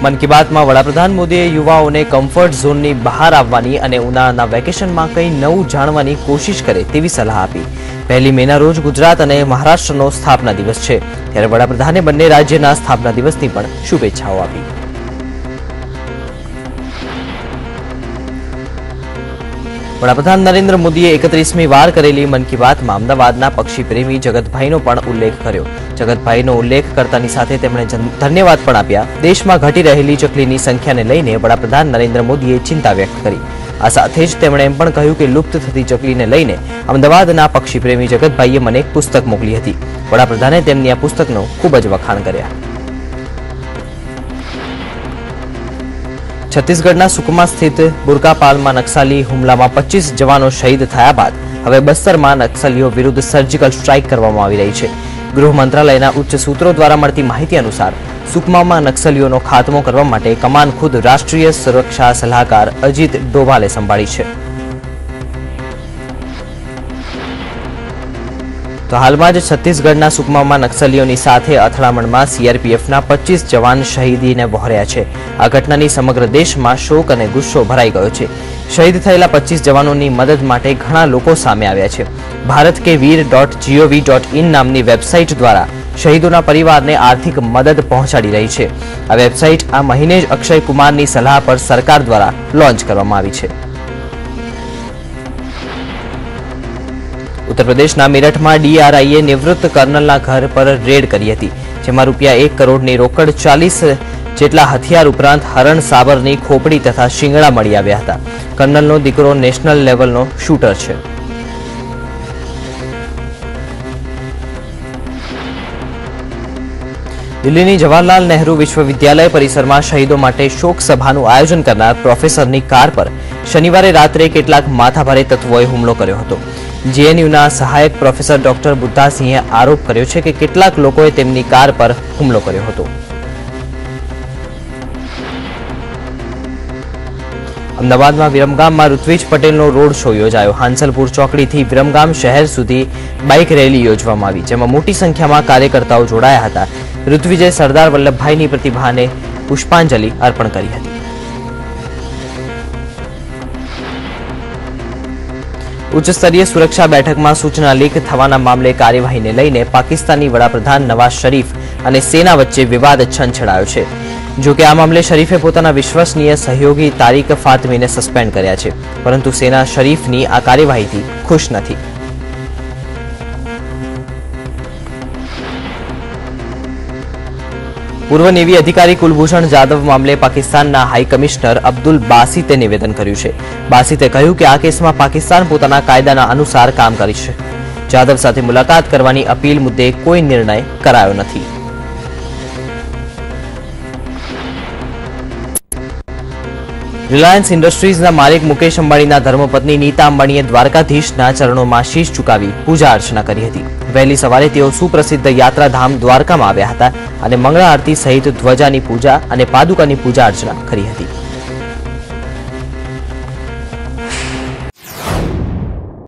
મન કી બાતમાં વડાપ્રધાન મોદીએ યુવાઓને કમ્ફર્ટ ઝોનની બહાર આવવાની અને ઉનાળાના વેકેશનમાં કંઈ નવું જાણવાની કોશિશ કરે તેવી સલાહ આપી। 1 મેના રોજ ગુજરાત અને મહારાષ્ટ્રનો સ્થાપના દિવસ છે, ત્યારે વડાપ્રધાને બંને રાજ્યના સ્થાપના દિવસની પણ શુભેચ્છાઓ આપી। વડાપ્રધાન નરેન્દ્ર મોદીએ 31મી વાર કરેલી મન કી બાતમાં અમદાવાદના પક્ષી પ્રેમી જગતભાઈનો પણ ઉલ્લેખ કર્યો। જગતભાઈનો ઉલ્લેખ કરતાની સાથે તેમણે ધન્યવાદ પણ આપ્યા। દેશમાં ઘટી રહેલી ચકલીની સંખ્યાને લઈને વડાપ્રધાન નરેન્દ્ર મોદીએ ચિંતા વ્યક્ત કરી। આ સાથે જ તેમણે એમ પણ કહ્યું કે લુપ્ત થતી ચકલીને લઈને અમદાવાદના પક્ષી પ્રેમી જગતભાઈએ મને એક પુસ્તક મોકલી હતી। વડાપ્રધાને તેમની આ પુસ્તકનો ખૂબ જ વખાણ કર્યા। છત્તીસગઢના સુકમા સ્થિત બુરકાપાલમાં નક્સલી હુમલામાં 25 જવાનો શહીદ થયા બાદ હવે બસ્તરમાં નક્સલીઓ વિરુદ્ધ સર્જિકલ સ્ટ્રાઇક કરવામાં આવી રહી છે। ગૃહ મંત્રાલયના ઉચ્ચ સૂત્રો દ્વારા મળતી માહિતી અનુસાર સુકમામાં નક્સલીઓનો ખાત્મો કરવા માટે કમાન ખુદ રાષ્ટ્રીય સુરક્ષા સલાહકાર અજીત ડોભાલે સંભાળી છે। તો હાલમાં જ છત્તીસગઢના સુકમામાં નક્સલીઓની સાથે અથડામણમાં સીઆરપીએફના 25 જવાન શહીદીને વહોર્યા છે। આ ઘટનાની સમગ્ર દેશમાં શોક અને ગુસ્સો ભરાઈ ગયો છે। શહીદ થયેલા 25 જવાનોની મદદ માટે ઘણા લોકો સામે આવ્યા છે। bharatkeveer.gov.in નામની વેબસાઇટ દ્વારા શહીદોના પરિવારને આર્થિક મદદ પહોંચાડી રહી છે। આ વેબસાઇટ આ મહિને જ અક્ષય કુમારની સલાહ પર સરકાર દ્વારા લોન્ચ કરવામાં આવી છે। ઉત્તર પ્રદેશના મેરઠમાં ડીઆરઆઈએ નિવૃત્ત કર્નલના ઘર પર રેડ કરી હતી, જેમાં ₹1 કરોડની રોકડ, 40 જેટલા હથિયાર ઉપરાંત હરણ, સાબરની ખોપડી તથા શિંગડા મળી આવ્યા હતા। કર્નલનો દીકરો નેશનલ લેવલનો શૂટર છે। દિલ્હીની જવાહરલાલ નહેરુ વિશ્વવિદ્યાલય પરિસરમાં શહીદો માટે શોક સભાનું આયોજન કરનાર પ્રોફેસરની કાર પર શનિવારે રાત્રે કેટલાક માથાભારે તત્વોએ હુમલો કર્યો હતો। જેએનયુના સહાયક પ્રોફેસર ડોક્ટર બુદ્ધાસિંહે આરોપ કર્યો છે કે કેટલાક લોકોએ તેમની કાર પર હુમલો કર્યો હતો। અમદાવાદમાં વિરમગામમાં ઋત્વિજ પટેલનો રોડ શો યોજાયો। હાંસલપુર ચોકડીથી વિરમગામ શહેર સુધી બાઇક રેલી યોજવામાં આવી, જેમાં મોટી સંખ્યામાં કાર્યકર્તાઓ જોડાયા હતા। ઋત્વિજે સરદાર વલ્લભભાઈની પ્રતિભાને પુષ્પાંજલિ અર્પણ કરી હતી। ઉચ્ચસ્તરીય સુરક્ષા બેઠકમાં સૂચના લીક થવાના મામલે કાર્યવાહીને લઈને પાકિસ્તાની વડાપ્રધાન નવાઝ શરીફ અને સેના વચ્ચે વિવાદ છંછેડાયો છે। જો કે આ મામલે શરીફે પોતાના વિશ્વસનીય સહયોગી તારિક ફાતમીને સસ્પેન્ડ કર્યા છે, પરંતુ સેના શરીફની આ કાર્યવાહીથી ખુશ નથી। પૂર્વ નેવી અધિકારી કુલભૂષણ જાદવ મામલે પાકિસ્તાનના હાઈ કમિશનર અબ્દુલ બાસિતે નિવેદન કર્યું છે। બાસિતે કહ્યું કે આ કેસમાં પાકિસ્તાન પોતાના કાયદાના અનુસાર કામ કરશે। જાદવ સાથે મુલાકાત કરવાની અપીલ મુદ્દે કોઈ નિર્ણય કરાયો નથી। રિલાયન્સ ઇન્ડસ્ટ્રીઝના માલિક મુકેશ અંબાણીના ધર્મપત્ની નીતા અંબાણીએ દ્વારકાધીશના ચરણોમાં શીશ ઝુકાવી પૂજા અર્ચના કરી હતી। વહેલી સવારે તેઓ સુપ્રસિદ્ધ યાત્રાધામ દ્વારકામાં આવ્યા હતા અને મંગળા આરતી સહિત ધ્વજાની પૂજા અને પાદુકાની પૂજા અર્ચના કરી હતી।